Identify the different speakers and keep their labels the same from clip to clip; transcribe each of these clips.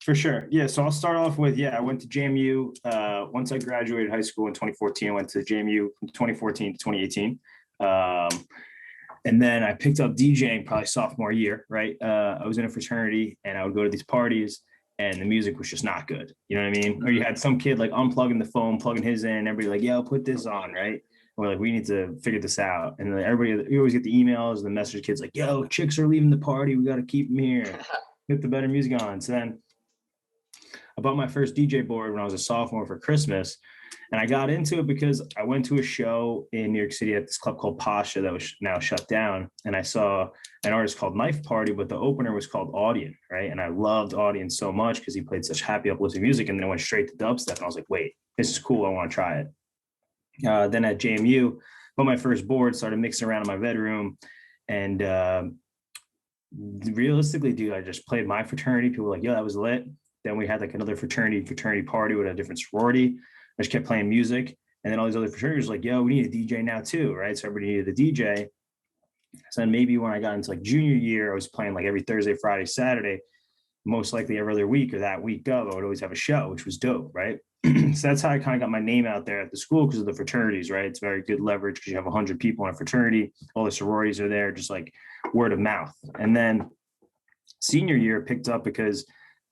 Speaker 1: For sure. Yeah. So I'll start off with, I went to JMU. Once I graduated high school in 2014, I went to JMU from 2014 to 2018. Um, and then I picked up DJing probably sophomore year, right? I was in a fraternity and I would go to these parties and the music was just not good. You know what I mean? Or you had some kid like unplugging the phone, plugging his in, everybody like, yo, put this on, right? We're like, we need to figure this out. And then everybody, you always get the emails, the message kids like, yo, chicks are leaving the party. We got to keep them here. Get the better music on. So then I bought my first DJ board when I was a sophomore for Christmas. And I got into it because I went to a show in New York City at this club called Pasha that was now shut down. And I saw an artist called Knife Party, but the opener was called Audien, right? And I loved Audien so much because he played such happy, uplifting music. And then I went straight to dubstep. And I was like, wait, this is cool. I want to try it. Then at JMU, bought my first board, started mixing around in my bedroom. And realistically, dude, I just played my fraternity. People were like, yo, that was lit. Then we had like another fraternity party with a different sorority. I just kept playing music. And then all these other fraternities were like, yo, we need a DJ now too, right? So everybody needed a DJ. So then maybe when I got into like junior year, I was playing like every Thursday, Friday, Saturday, most likely every other week or that week of, I would always have a show, which was dope, right? So that's how I kind of got my name out there at the school because of the fraternities, right? It's very good leverage because you have 100 people in a fraternity. All the sororities are there, just like word of mouth. And then senior year picked up because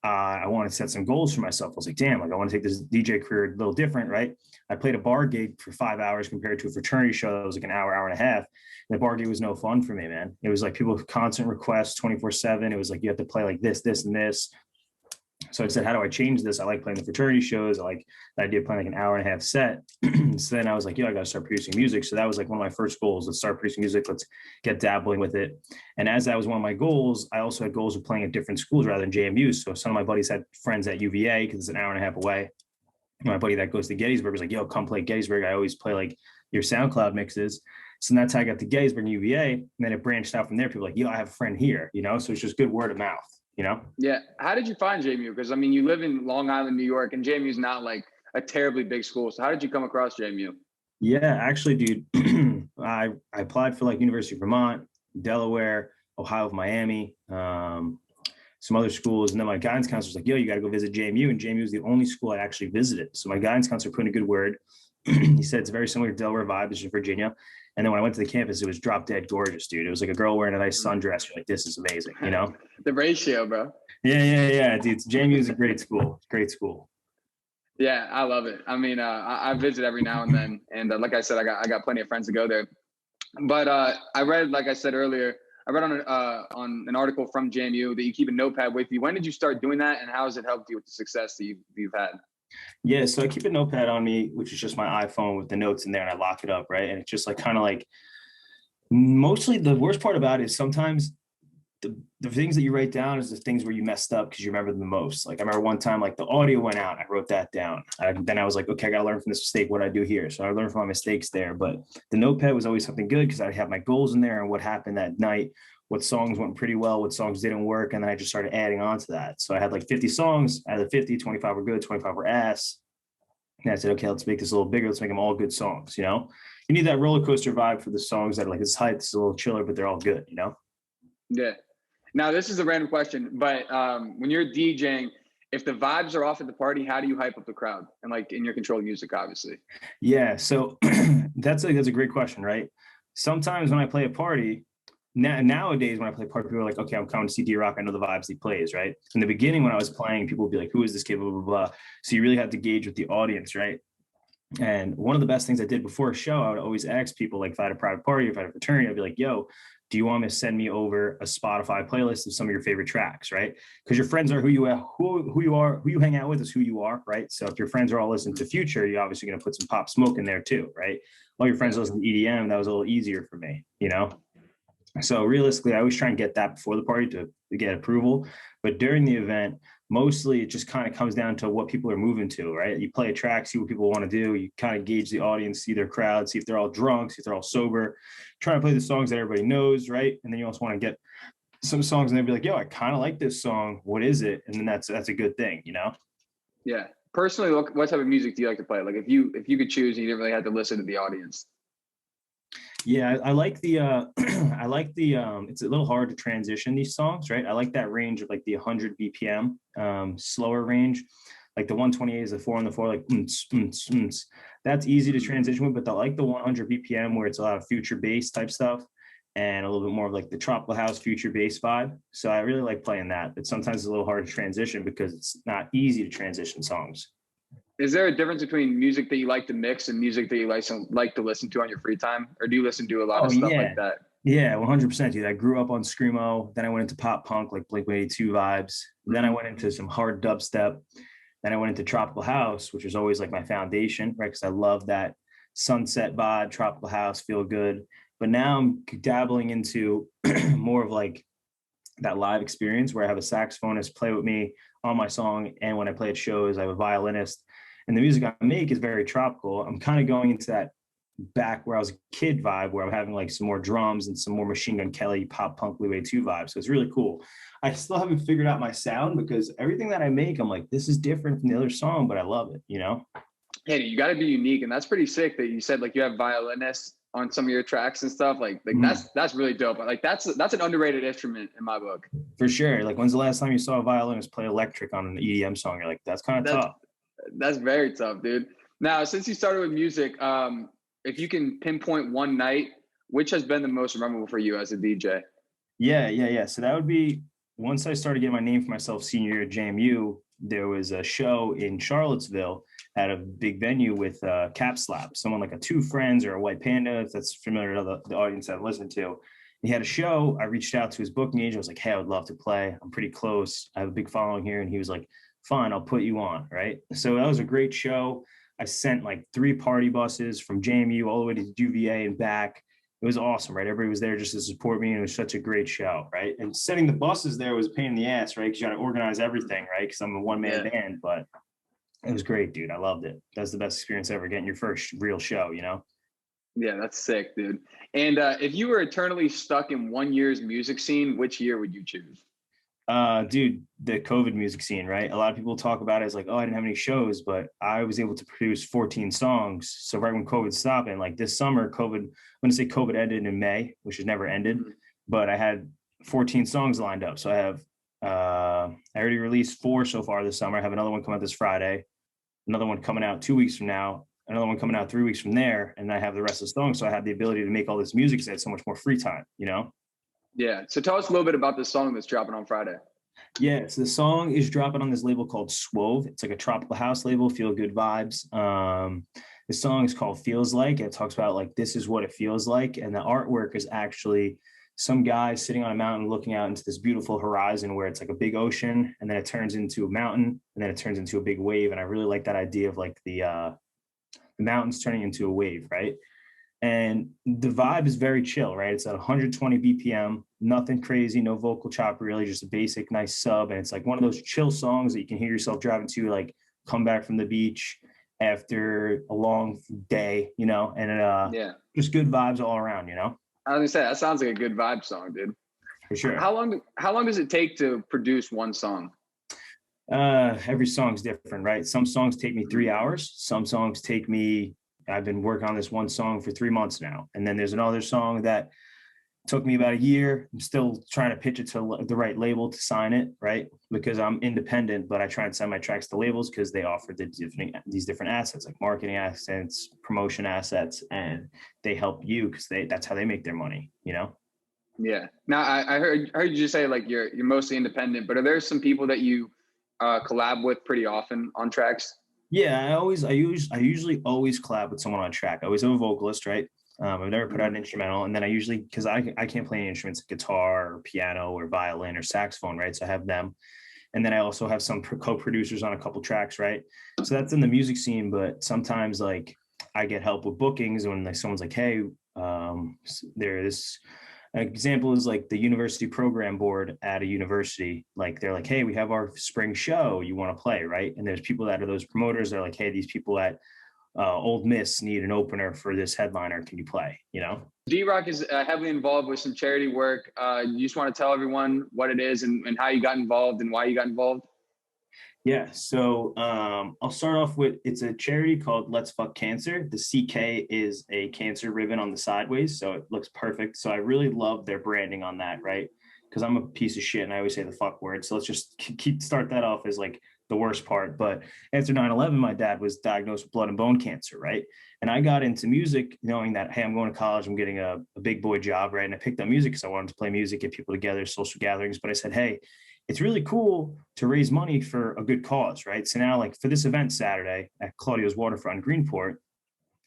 Speaker 1: I wanted to set some goals for myself. I was like, damn, like I want to take this DJ career a little different, right? I played a bar gig for 5 hours compared to a fraternity show that was like an hour and a half. And the bar gig was no fun for me, man. It was like people with constant requests 24/7. It was like, you have to play like this, this, and this. So I said, how do I change this? I like playing the fraternity shows. I like the idea of playing like an hour and a half set. So then I was like, I got to start producing music. So that was like one of my first goals. Let's start producing music. Let's get dabbling with it. And as that was one of my goals, I also had goals of playing at different schools rather than JMU. So some of my buddies had friends at UVA because it's an hour and a half away. My buddy that goes to Gettysburg was like, yo, come play Gettysburg. I always play like your SoundCloud mixes. So that's how I got to Gettysburg and UVA. And then it branched out from there. People were like, yo, I have a friend here, So it's just good word of mouth.
Speaker 2: Yeah. How did you find JMU? Because I mean, you live in Long Island, New York, and JMU is not like a terribly big school. So how did you come across JMU?
Speaker 1: Yeah, actually, dude, I applied for like University of Vermont, Delaware, Ohio of Miami, some other schools. And then my guidance counselor was like, yo, you got to go visit JMU. And JMU was the only school I actually visited. So my guidance counselor put in a good word. He said it's very similar to Delaware vibe. It's in Virginia. And then when I went to the campus, it was drop dead gorgeous, dude. It was like a girl wearing a nice sundress. You're like, this is amazing,
Speaker 2: The ratio, bro.
Speaker 1: Yeah, dude. JMU is a great school. Great school.
Speaker 2: Yeah, I love it. I mean, I visit every now and then, and like I said, I got plenty of friends to go there. But I read, like I said earlier, I read on an article from JMU that you keep a notepad with you. When did you start doing that, and how has it helped you with the success that you've had?
Speaker 1: Yeah, so I keep a notepad on me, which is just my iPhone with the notes in there, and I lock it up, right? And it's just like kind of like mostly the worst part about it is sometimes the things that you write down is the things where you messed up because you remember them the most. Like I remember one time, like the audio went out, I wrote that down. Then I was like, okay, I got to learn from this mistake. What do I do here? So I learned from my mistakes there. But the notepad was always something good because I have my goals in there and what happened that night, what songs went pretty well, what songs didn't work. And then I just started adding on to that. So I had like 50 songs. Out of the 50, 25 were good, 25 were ass. And I said, okay, let's make this a little bigger. Let's make them all good songs, You need that roller coaster vibe for the songs that are like, this hype, this is a little chiller, but they're all good,
Speaker 2: Yeah. Now, this is a random question, but when you're DJing, if the vibes are off at the party, how do you hype up the crowd? And like in your controlled music, obviously.
Speaker 1: Yeah, so that's a great question, right? Sometimes when I play a party, nowadays when I play a party, people are like, okay, I'm coming to see Deerock. I know the vibes he plays, right? In the beginning when I was playing, people would be like, who is this kid, blah, blah, blah. So you really have to gauge with the audience, right? And one of the best things I did before a show, I would always ask people, like if I had a private party, if I had a fraternity, I'd be like, yo, do you want me to send me over a Spotify playlist of some of your favorite tracks, right? Because your friends are who you hang out with is who you are, right? So if your friends are all listening to Future, you're obviously going to put some Pop Smoke in there too, right? All your friends listen to EDM, that was a little easier for me, So realistically, I always try and get that before the party to get approval. But during the event, mostly it just kind of comes down to what people are moving to, right? You play a track, see what people want to do. You kind of gauge the audience, see their crowd, see if they're all drunk, see if they're all sober. Try to play the songs that everybody knows, right? And then you also want to get some songs and they'll be like, yo, I kind of like this song. What is it? And then that's a good thing,
Speaker 2: Yeah. Personally, what type of music do you like to play? Like if you could choose, you didn't really have to listen to the audience.
Speaker 1: Yeah, I like the I like the it's a little hard to transition these songs, right? I like that range of like the 100 BPM, slower range. Like the 128 is the 4 on the 4, like that's easy to transition with, but I like the 100 BPM where it's a lot of future bass type stuff and a little bit more of like the tropical house future bass vibe. So I really like playing that, but sometimes it's a little hard to transition because it's not easy to transition songs.
Speaker 2: Is there a difference between music that you like to mix and music that you like to listen to on your free time, or do you listen to a lot
Speaker 1: Oh
Speaker 2: of stuff like
Speaker 1: yeah.
Speaker 2: that?
Speaker 1: Yeah, 100%, dude. I grew up on screamo, then I went into pop punk like Blink-182 vibes. Then I went into some hard dubstep. Then I went into tropical house, which was always like my foundation, right? Because I love that sunset vibe, tropical house, feel good. But now I'm dabbling into more of like that live experience where I have a saxophonist play with me on my song. And when I play at shows, I have a violinist. And the music I make is very tropical. I'm kind of going into that back where I was a kid vibe, where I'm having like some more drums and some more Machine Gun Kelly, pop punk, Louis 2 vibes. So it's really cool. I still haven't figured out my sound because everything that I make, I'm like, this is different from the other song, but I love it, you know?
Speaker 2: Hey, you got to be unique, and that's pretty sick that you said like you have violinists on some of your tracks and stuff. Like that's really dope. Like that's an underrated instrument in my book.
Speaker 1: For sure. Like, when's the last time you saw a violinist play electric on an EDM song? You're like, that's kind of
Speaker 2: That's
Speaker 1: tough.
Speaker 2: that's very tough, dude. Now, since you started with music, if you can pinpoint one night, which has been the most memorable for you as a DJ?
Speaker 1: Yeah. So that would be once I started getting my name for myself senior year at JMU, there was a show in Charlottesville at a big venue with Cap Slap, someone like a Two Friends or a White Panda, if that's familiar to the audience I've listened to. He had a show. I reached out to his booking agent. I was like, hey, I would love to play. I'm pretty close. I have a big following here. And he was like, fine, I'll put you on. Right. So that was a great show. I sent like 3 party buses from JMU all the way to UVA and back. It was awesome, right? Everybody was there just to support me, and it was such a great show, right? And sending the buses there was a pain in the ass, right? Because you got to organize everything, right? Because I'm a one-man band, but it was great, dude. I loved it. That's the best experience ever, getting your first real show, you know?
Speaker 2: Yeah, that's sick, dude. And if you were eternally stuck in one year's music scene, which year would you choose?
Speaker 1: Dude, the COVID music scene, right? A lot of people talk about it as like, oh, I didn't have any shows, but I was able to produce 14 songs. So right when COVID stopped, and like this summer, I'm gonna say COVID ended in May, which has never ended, but I had 14 songs lined up. So I have I already released 4 so far this summer. I have another one coming out this Friday, another one coming out 2 weeks from now, another one coming out 3 weeks from there, and I have the rest of the songs. So I have the ability to make all this music because I had so much more free time, you know?
Speaker 2: Yeah. So tell us a little bit about this song that's dropping on Friday.
Speaker 1: Yeah, so the song is dropping on this label called Swove. It's like a tropical house label, feel good vibes. The song is called Feels Like. And it talks about like this is what it feels like. And the artwork is actually some guy sitting on a mountain looking out into this beautiful horizon where it's like a big ocean, and then it turns into a mountain, and then it turns into a big wave. And I really like that idea of like the mountains turning into a wave, right? And the vibe is very chill, right? It's at 120 BPM, nothing crazy, no vocal chop, really, just a basic, nice sub. And it's like one of those chill songs that you can hear yourself driving to, like come back from the beach after a long day, you know, and
Speaker 2: Yeah.
Speaker 1: just good vibes all around, you know,
Speaker 2: I was gonna say that sounds like a good vibe song, dude.
Speaker 1: for sure.
Speaker 2: How long does it take to produce one song?
Speaker 1: Every song's different, right? Some songs take me 3 hours. Some songs take me, I've been working on this one song for 3 months now. And then there's another song that took me about a year. I'm still trying to pitch it to the right label to sign it, right? Because I'm independent, but I try and send my tracks to labels because they offer these different assets, like marketing assets, promotion assets, and they help you because that's how they make their money, you know?
Speaker 2: Yeah. Now I heard you just say like you're mostly independent, but are there some people that you collab with pretty often on tracks?
Speaker 1: Yeah, I usually always collab with someone on track. I always have a vocalist, right? I've never put out an instrumental, and then I usually, because I can't play any instruments, like guitar or piano or violin or saxophone, right? So I have them, and then I also have some co-producers on a couple tracks, right? So that's in the music scene, but sometimes like I get help with bookings when like someone's like, hey, there's an example is like the university program board at a university. Like they're like, hey, we have our spring show. You want to play, right? And there's people that are those promoters. They're like, hey, these people at Old Miss need an opener for this headliner. Can you play? You know?
Speaker 2: Deerock is heavily involved with some charity work. You just want to tell everyone what it is and how you got involved and why you got involved?
Speaker 1: Yeah, so I'll start off with, it's a charity called Let's Fuck Cancer. The CK is a cancer ribbon on the sideways, so it looks perfect. So I really love their branding on that, right? Because I'm a piece of shit and I always say the fuck word. So let's just start that off as like the worst part. But after 9/11, my dad was diagnosed with blood and bone cancer, right? And I got into music knowing that, hey, I'm going to college, I'm getting a big boy job, right? And I picked up music because I wanted to play music, get people together, social gatherings. But I said, hey, it's really cool to raise money for a good cause, right? So now, like for this event Saturday at Claudio's Waterfront in Greenport,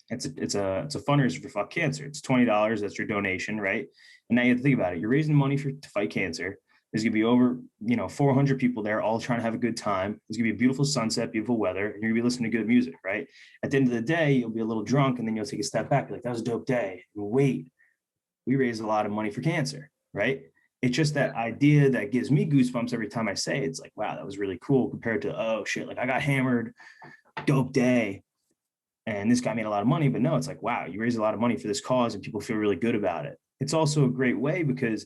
Speaker 1: it's a fundraiser for Fuck Cancer. It's $20. That's your donation, right? And now you have to think about it. You're raising money to fight cancer. There's gonna be over 400 people there, all trying to have a good time. There's gonna be a beautiful sunset, beautiful weather, and you're gonna be listening to good music, right? At the end of the day, you'll be a little drunk, and then you'll take a step back, like that was a dope day. Wait, we raised a lot of money for cancer, right? It's just that idea that gives me goosebumps every time I say it. It's like, wow, that was really cool compared to, oh shit, like I got hammered, dope day, and this guy made a lot of money. But no, it's like, wow, you raised a lot of money for this cause and people feel really good about it. It's also a great way because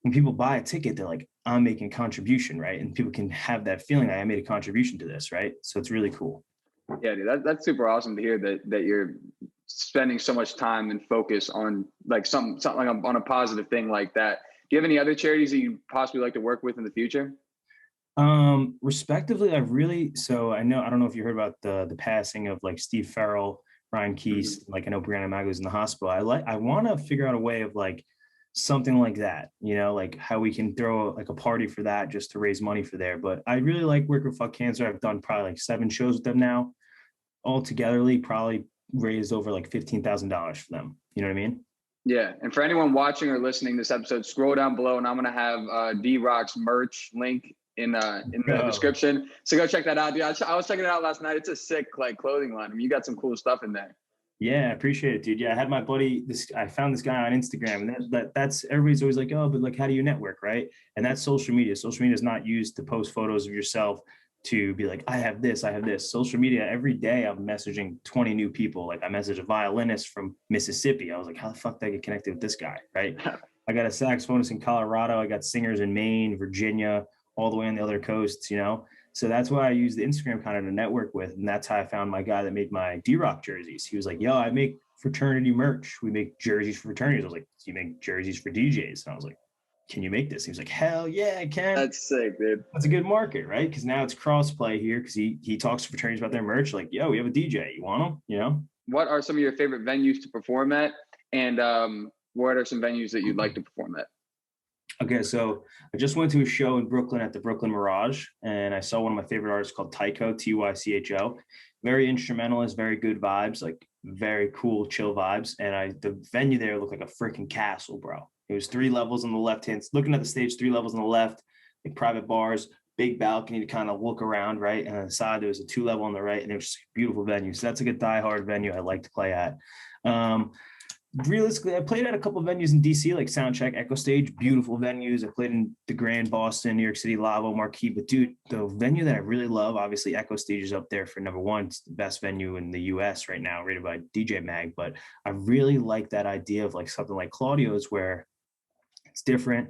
Speaker 1: when people buy a ticket, they're like, I'm making a contribution, right? And people can have that feeling like I made a contribution to this, right? So it's really cool.
Speaker 2: Yeah, dude, that's super awesome to hear that you're spending so much time and focus on like something like on a positive thing like that. Do you have any other charities that you possibly like to work with in the future?
Speaker 1: Respectively, I don't know if you heard about the passing of like Steve Farrell, Ryan Keese, like I know Brianna Mag was in the hospital. I want to figure out a way of like something like that, like how we can throw like a party for that just to raise money for there. But I really like working with Fuck Cancer. I've done probably like 7 shows with them now. Altogetherly, probably raised over like $15,000 for them. You know what I mean?
Speaker 2: Yeah, and for anyone watching or listening to this episode, scroll down below, and I'm gonna have Deerock's merch link in the description. So go check that out, dude. I was checking it out last night. It's a sick like clothing line. I mean, you got some cool stuff in there.
Speaker 1: Yeah, I appreciate it, dude. Yeah, I had my buddy. I found this guy on Instagram, and that's everybody's always like, oh, but like, how do you network, right? And that's social media. Social media is not used to post photos of yourself to be like, I have this, I have this. Social media, every day I'm messaging 20 new people. Like I messaged a violinist from Mississippi. I was like, how the fuck did I get connected with this guy, right? I got a saxophonist in Colorado. I got singers in Maine, Virginia, all the way on the other coasts. So that's why I use the Instagram kind of to network with. And that's how I found my guy that made my Deerock jerseys. He was like, yo, I make fraternity merch. We make jerseys for fraternities. I was like, do you make jerseys for DJs? And I was like, can you make this? He was like, hell yeah, I can.
Speaker 2: That's sick, dude.
Speaker 1: That's a good market, right? Because now it's cross-play here because he talks to fraternities about their merch. Like, yo, we have a DJ. You want them?
Speaker 2: What are some of your favorite venues to perform at? And what are some venues that you'd like to perform at?
Speaker 1: Okay, so I just went to a show in Brooklyn at the Brooklyn Mirage, and I saw one of my favorite artists called Tycho, Tycho. Very instrumentalist, very good vibes, like very cool, chill vibes. And the venue there looked like a freaking castle, bro. It was 3 levels on the left hand, looking at the stage, 3 levels on the left, like private bars, big balcony to kind of look around, right? And on the side, there was a 2 level on the right, and it was just a beautiful venue. So that's like a diehard venue I like to play at. Realistically, I played at a couple of venues in DC, like Soundcheck, Echo Stage, beautiful venues. I played in the Grand, Boston, New York City, Lavo, Marquee. But dude, the venue that I really love, obviously Echo Stage is up there for number 1. It's the best venue in the US right now, rated by DJ Mag. But I really like that idea of like something like Claudio's where it's different.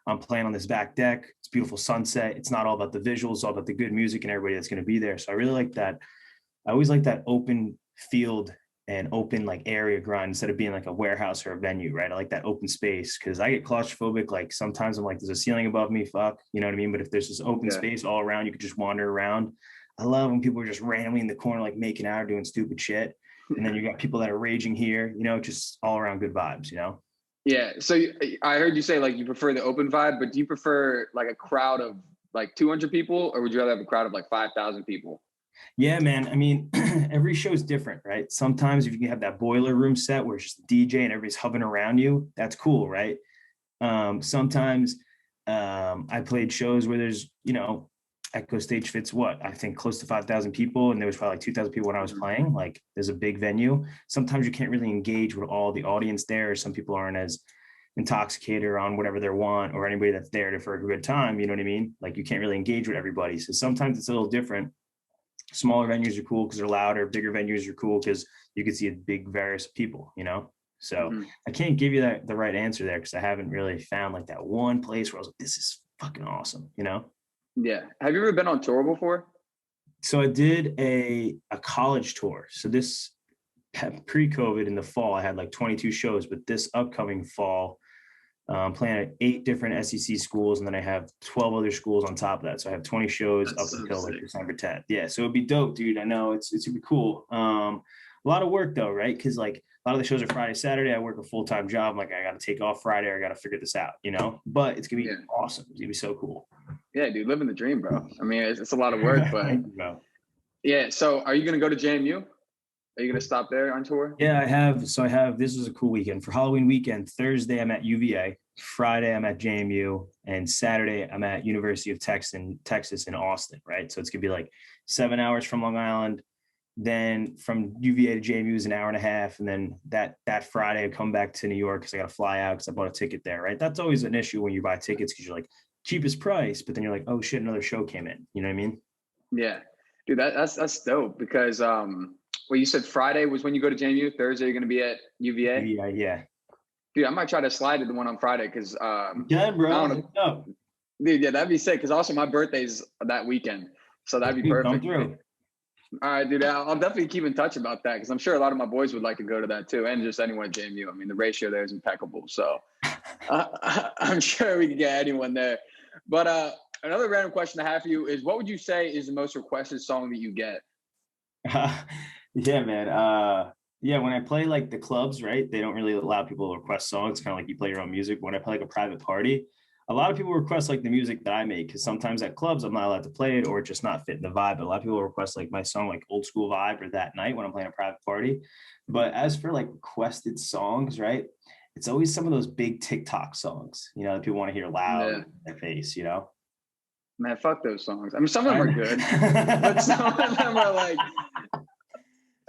Speaker 1: I'm playing on this back deck. It's beautiful sunset. It's not all about the visuals, it's all about the good music and everybody that's going to be there. So I really like that. I always like that open field and open like area grind instead of being like a warehouse or a venue, right? I like that open space because I get claustrophobic. Like sometimes I'm like, there's a ceiling above me, fuck, you know what I mean? But if there's this open space all around, you could just wander around. I love when people are just randomly in the corner, like making out, doing stupid shit. And then you got people that are raging here, just all around good vibes,
Speaker 2: Yeah. So I heard you say like you prefer the open vibe, but do you prefer like a crowd of like 200 people, or would you rather have a crowd of like 5,000 people?
Speaker 1: Yeah, man. I mean, every show is different, right? Sometimes if you can have that boiler room set where it's just a DJ and everybody's hovering around you, that's cool, right? Sometimes I played shows where there's, Echo Stage fits what? I think close to 5,000 people, and there was probably like 2,000 people when I was playing. Like, there's a big venue. Sometimes you can't really engage with all the audience there. Some people aren't as intoxicated or on whatever they want, or anybody that's there for a good time. You know what I mean? Like, you can't really engage with everybody. So sometimes it's a little different. Smaller venues are cool because they're louder. Bigger venues are cool because you can see a big various people, So I can't give you the right answer there because I haven't really found like that one place where I was like, this is fucking awesome,
Speaker 2: Yeah. Have you ever been on tour before?
Speaker 1: So I did a college tour. So this pre-COVID in the fall, I had like 22 shows, but this upcoming fall, playing at 8 different SEC schools, and then I have 12 other schools on top of that. So I have 20 shows
Speaker 2: That's
Speaker 1: up
Speaker 2: so
Speaker 1: until like
Speaker 2: sick.
Speaker 1: December 10th. Yeah, so it'd be dope, dude. I know it's gonna be cool. A lot of work though, right? Because like a lot of the shows are Friday, Saturday. I work a full-time job. I'm like, I got to take off Friday. I got to figure this out, you know. But it's gonna be
Speaker 2: Yeah.
Speaker 1: awesome. It's gonna be so cool.
Speaker 2: Yeah, dude, living the dream, bro. I mean, it's a lot of work, but
Speaker 1: Thank you, bro.
Speaker 2: yeah. So, are you gonna go to JMU? Are you gonna stop there on tour?
Speaker 1: Yeah, I have. So I have. This was a cool weekend for Halloween weekend. Thursday, I'm at UVA. Friday, I'm at JMU, and Saturday, I'm at University of Texas in Austin. Right, so it's gonna be like 7 hours from Long Island. Then from UVA to JMU is an hour and a half, and then that Friday, I come back to New York because I got to fly out because I bought a ticket there. Right, that's always an issue when you buy tickets because you're like cheapest price, but then you're like, oh shit, another show came in. You know what I mean?
Speaker 2: Yeah, dude, that's dope because well, you said Friday was when you go to JMU. Thursday, you're gonna be at UVA.
Speaker 1: Yeah, yeah.
Speaker 2: Dude, I might try to slide to the one on Friday because
Speaker 1: Yeah,
Speaker 2: I
Speaker 1: bro.
Speaker 2: don't
Speaker 1: Let's
Speaker 2: know,
Speaker 1: go.
Speaker 2: dude. Yeah, that'd be sick. Because also my birthday's that weekend, so that'd be
Speaker 1: Dude, come
Speaker 2: perfect.
Speaker 1: through.
Speaker 2: All right, dude. I'll definitely keep in touch about that because I'm sure a lot of my boys would like to go to that too, and just anyone at JMU. I mean, the ratio there is impeccable, so I'm sure we could get anyone there. But another random question I have for you is, what would you say is the most requested song that you get?
Speaker 1: Yeah, man. Yeah, when I play like the clubs, right? They don't really allow people to request songs. Kind of like you play your own music. When I play like a private party, a lot of people request like the music that I make because sometimes at clubs I'm not allowed to play it or it just not fitting the vibe. But a lot of people request like my song like Old School Vibe or That Night when I'm playing a private party. But as for like requested songs, right? It's always some of those big TikTok songs, you know, that people want to hear loud
Speaker 2: Yeah,
Speaker 1: in their face, you know.
Speaker 2: man, fuck those songs. I mean, some of them
Speaker 1: I
Speaker 2: are good, but some of them are like,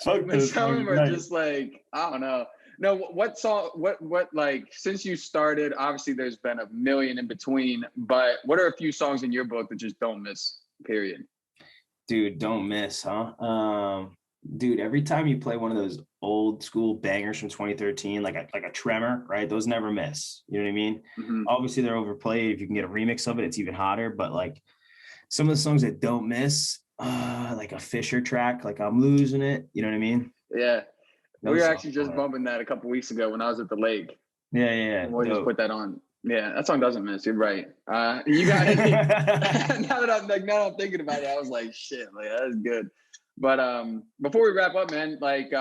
Speaker 1: Fuck
Speaker 2: but
Speaker 1: those
Speaker 2: some of
Speaker 1: songs,
Speaker 2: them are
Speaker 1: right?
Speaker 2: just like, I don't know. No, what song? What like? Since you started, obviously there's been a million in between. But what are a few songs in your book that just don't miss? Period.
Speaker 1: Dude, don't miss, huh? Dude, every time you play one of those old school bangers from 2013, like a Tremor, right? Those never miss. You know what I mean?
Speaker 2: Hmm.
Speaker 1: Obviously, they're overplayed. If you can get a remix of it, it's even hotter. But like some of the songs that don't miss, like a Fisher track, like I'm losing it. You know what I mean?
Speaker 2: Yeah, we were
Speaker 1: Those songs.
Speaker 2: actually just bumping that a couple weeks ago when I was at the lake.
Speaker 1: Yeah, yeah,
Speaker 2: My
Speaker 1: yeah.
Speaker 2: boy just
Speaker 1: Dope.
Speaker 2: put that on. Yeah, that song doesn't miss. You're right. You got any? Now that I'm thinking about it, I was like, shit, like that's good. But before we wrap up, man, like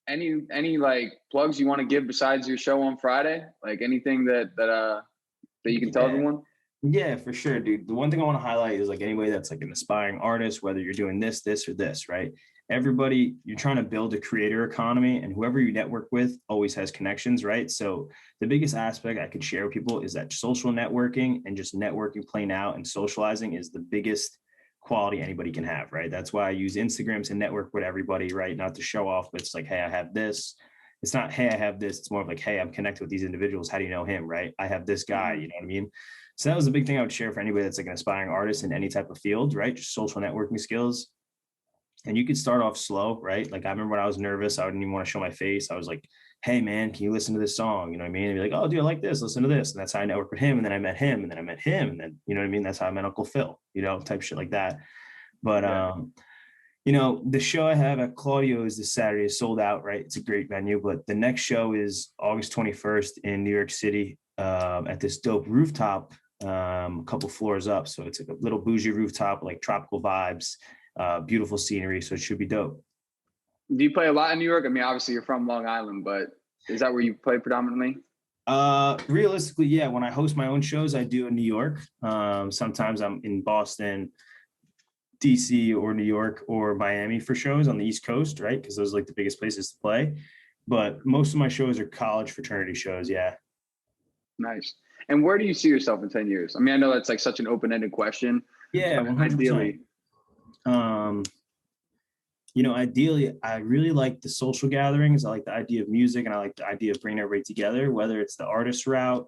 Speaker 2: any like plugs you want to give besides your show on Friday? Like anything that you can tell
Speaker 1: Yeah.
Speaker 2: everyone?
Speaker 1: Yeah, for sure, dude. The one thing I want to highlight is like anybody that's like an aspiring artist, whether you're doing this, or this, right? Everybody, you're trying to build a creator economy, and whoever you network with always has connections, right? So the biggest aspect I could share with people is that social networking and just networking, playing out, and socializing is the biggest quality anybody can have, right? That's why I use Instagram to network with everybody, right? Not to show off, but it's like, hey, I have this. It's not, hey, I have this. It's more of like, hey, I'm connected with these individuals. How do you know him, right? I have this guy,
Speaker 2: Mm-hmm.
Speaker 1: you know what I mean? So that was the big thing I would share for anybody that's like an aspiring artist in any type of field, right? Just social networking skills. And you could start off slow, right? Like I remember when I was nervous, I wouldn't even want to show my face. I was like, hey man, can you listen to this song? You know what I mean? And be like, oh, dude, I like this, listen to this. And that's how I networked with him. And then I met him, and then I met him. And then, you know what I mean? That's how I met Uncle Phil, you know, type shit like that. But
Speaker 2: Yeah.
Speaker 1: you know, the show I have at Claudio is this Saturday is sold out, right? It's a great venue, but the next show is August 21st in New York City at this dope rooftop, a couple floors up. So it's like a little bougie rooftop, like tropical vibes, beautiful scenery. So it should be dope.
Speaker 2: Do you play a lot in New York? I mean, obviously you're from Long Island, but is that where you play predominantly?
Speaker 1: Realistically, yeah, when I host my own shows, I do in New York. Sometimes I'm in Boston, DC, or New York or Miami for shows on the East Coast, right? Because those are like the biggest places to play. But most of my shows are college fraternity shows. Yeah.
Speaker 2: Nice. And where do you see yourself in 10 years? I mean, I know that's like such an open-ended question,
Speaker 1: Yeah,
Speaker 2: but
Speaker 1: 100%.
Speaker 2: ideally,
Speaker 1: Um, you know, ideally, I really like the social gatherings. I like the idea of music, and I like the idea of bringing everybody together, whether it's the artist route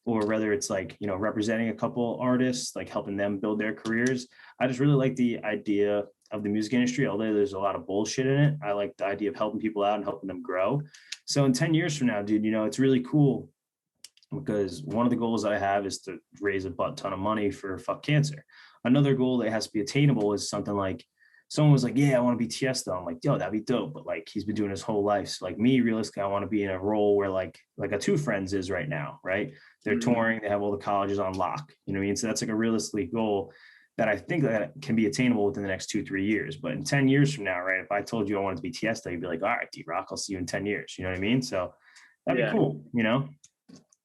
Speaker 1: or whether it's like, you know, representing a couple artists, like helping them build their careers. I just really like the idea of the music industry, although there's a lot of bullshit in it. I like the idea of helping people out and helping them grow. So in 10 years from now, dude, you know, it's really cool because one of the goals that I have is to raise a butt ton of money for fuck cancer. another goal that has to be attainable is something like, someone was like, yeah, I want to be Tiesto. I'm like, yo, that'd be dope. But like, he's been doing his whole life. So like me, realistically, I want to be in a role where like a Two Friends is right now, right? They're touring, they have all the colleges on lock. You know what I mean? So that's like a realistic goal that I think that can be attainable within the next 2-3 years. But in 10 years from now, right? If I told you I wanted to be Tiesto, you'd be like, all right, Deerock, I'll see you in 10 years. You know what I mean? So that'd be cool, you know?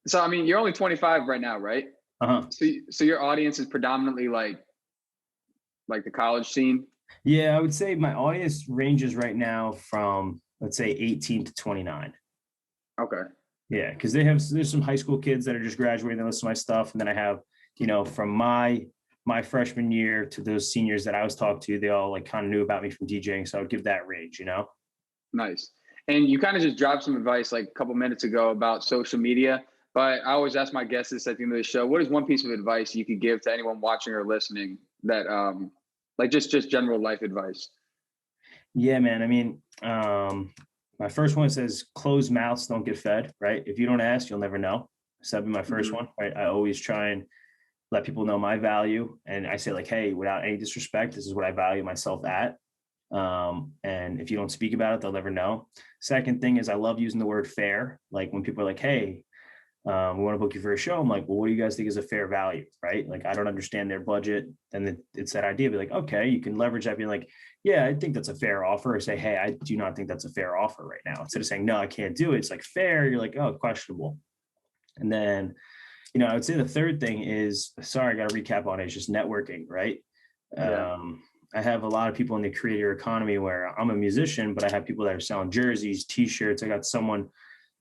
Speaker 2: So, I mean, you're only 25 right now, right?
Speaker 1: Uh-huh.
Speaker 2: So your audience is predominantly like the college scene?
Speaker 1: Yeah, I would say my audience ranges right now from, let's say, 18 to 29.
Speaker 2: Okay.
Speaker 1: Yeah, because there's some high school kids that are just graduating that listen to my stuff. And then I have, you know, from my freshman year to those seniors that I was talking to, they all like kind of knew about me from DJing. So I would give that range, you know?
Speaker 2: Nice. And you kind of just dropped some advice like a couple minutes ago about social media. But I always ask my guests this at the end of the show. What is one piece of advice you could give to anyone watching or listening that like just general life advice?
Speaker 1: Yeah, man. I mean, my first one says closed mouths don't get fed, right? If you don't ask, you'll never know. So that'd be my first one, right? I always try and let people know my value. And I say like, hey, without any disrespect, this is what I value myself at. And if you don't speak about it, they'll never know. Second thing is I love using the word fair. Like when people are like, hey, we want to book you for a show. I'm like, well, what do you guys think is a fair value? Right. Like, I don't understand their budget. Then it's that idea. Be like, okay, you can leverage that being like, yeah, I think that's a fair offer, or say, hey, I do not think that's a fair offer right now. Instead of saying, no, I can't do it. It's like fair. You're like, oh, questionable. And then, you know, I would say the third thing is, sorry, I got to recap on it. It's just networking. Right.
Speaker 2: Yeah.
Speaker 1: I have a lot of people in the creator economy where I'm a musician, but I have people that are selling jerseys, t-shirts. I got someone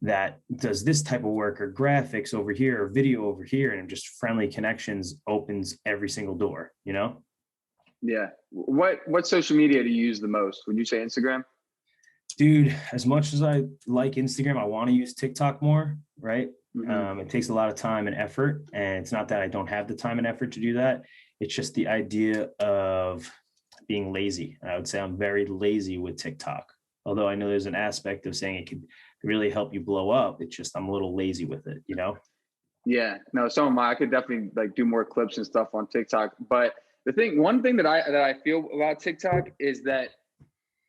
Speaker 1: that does this type of work or graphics over here or video over here, and just friendly connections opens every single door, you know?
Speaker 2: Yeah. What social media do you use the most? Would you say Instagram?
Speaker 1: Dude, as much as I like Instagram, I want to use TikTok more, right? It takes a lot of time and effort, and it's not that I don't have the time and effort to do that. It's just the idea of being lazy. I would say I'm very lazy with TikTok. Although I know there's an aspect of saying it could really help you blow up. It's just I'm a little lazy with it, you know?
Speaker 2: Yeah, no, so am I. I could definitely like do more clips and stuff on TikTok. But one thing that I feel about TikTok is that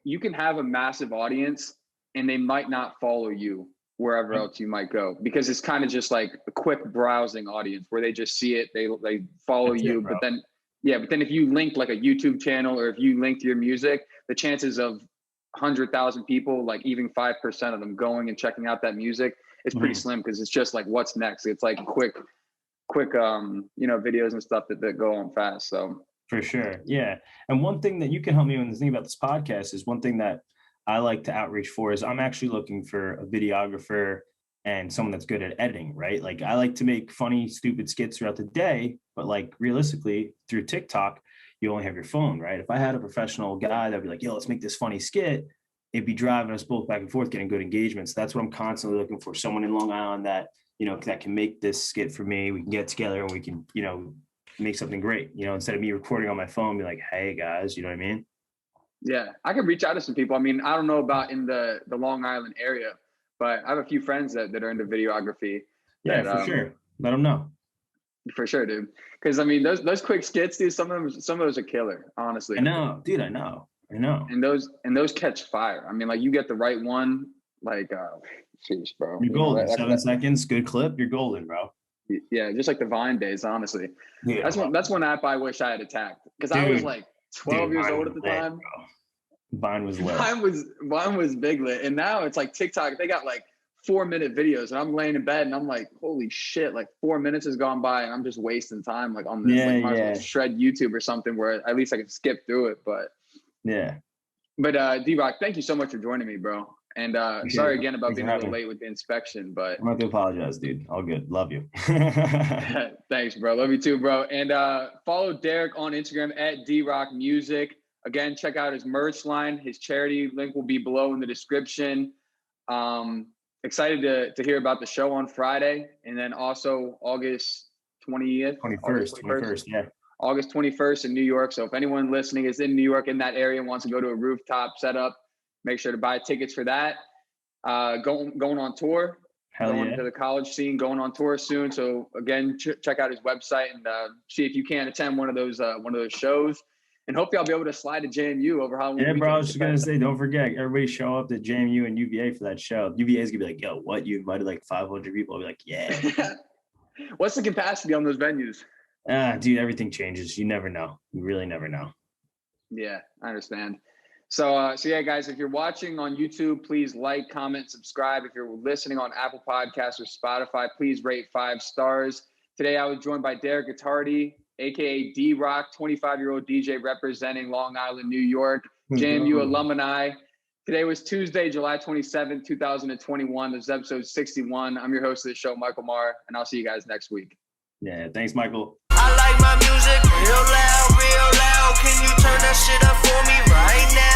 Speaker 2: you can have a massive audience and they might not follow you wherever else you might go, because it's kind of just like a quick browsing audience where they just see it, they follow
Speaker 1: That's
Speaker 2: you.
Speaker 1: it, bro.
Speaker 2: But then if you link like a YouTube channel, or if you linked your music, the chances of 100,000 people, like even 5% of them going and checking out that music, it's pretty slim, because it's just like, what's next? It's like quick you know, videos and stuff that go on fast. So
Speaker 1: For sure. Yeah. And one thing that you can help me with the thing about this podcast is one thing that I like to outreach for is I'm actually looking for a videographer and someone that's good at editing, right? Like I like to make funny, stupid skits throughout the day, but like realistically through TikTok, you only have your phone, right? If I had a professional guy that'd be like, yo, let's make this funny skit, it'd be driving us both back and forth, getting good engagement. So that's what I'm constantly looking for. Someone in Long Island that, you know, that can make this skit for me. We can get together and we can, you know, make something great, you know, instead of me recording on my phone, be like, hey guys, you know what I mean?
Speaker 2: yeah, I could reach out to some people. I mean, I don't know about in the Long Island area, but I have a few friends that are into videography.
Speaker 1: Yeah, for sure. Let them know.
Speaker 2: For sure, dude. Because I mean, those quick skits, dude. Some of those are killer, honestly.
Speaker 1: I know, dude. I know.
Speaker 2: And those catch fire. I mean, like you get the right one, like, jeez, bro.
Speaker 1: You're golden. 7 seconds, good clip. You're golden, bro.
Speaker 2: Yeah, just like the Vine days, honestly.
Speaker 1: Yeah,
Speaker 2: that's one app I wish I had attacked, because I was like 12 years old at the time.
Speaker 1: Bro. Vine was lit.
Speaker 2: Vine was big lit, and now it's like TikTok. They got like 4-minute videos, and I'm laying in bed and I'm like, holy shit, like 4 minutes has gone by and I'm just wasting time like on this.
Speaker 1: Yeah,
Speaker 2: like might as well shred YouTube or something where at least I can skip through it. But Deerock, thank you so much for joining me, bro. And sorry again about being a little late with the inspection, but
Speaker 1: I'm not gonna apologize, dude. All good. Love you.
Speaker 2: Thanks, bro. Love you too, bro. And follow Derek on Instagram at Deerock Music. Again, check out his merch line. His charity link will be below in the description. Excited to hear about the show on Friday, and then also August 20th.
Speaker 1: 21st, yeah.
Speaker 2: August 21st in New York. So if anyone listening is in New York in that area and wants to go to a rooftop setup, make sure to buy tickets for that. Going on tour.
Speaker 1: Hell
Speaker 2: going
Speaker 1: yeah.
Speaker 2: to the college scene, going on tour soon. So again, check out his website and see if you can attend one of those shows. And hopefully I'll be able to slide to JMU over Halloween.
Speaker 1: Yeah,
Speaker 2: weekend.
Speaker 1: bro. I was just gonna say, don't forget, everybody show up to JMU and UVA for that show. UVA is gonna be like, yo, what? You invited like 500 people? I'll be like, yeah.
Speaker 2: What's the capacity on those venues?
Speaker 1: Dude, everything changes. You never know. You really never know.
Speaker 2: Yeah, I understand. So yeah, guys, if you're watching on YouTube, please like, comment, subscribe. If you're listening on Apple Podcasts or Spotify, please rate 5 stars. Today, I was joined by Derek Attardi, aka Deerock, 25-year-old DJ representing Long Island, New York, JMU alumni. Today was Tuesday, July 27th, 2021. This is episode 61. I'm your host of the show, Michael Marr, and I'll see you guys next week.
Speaker 1: Yeah, thanks, Michael.
Speaker 3: I like my music real loud, real loud. Can you turn that shit up for me right now?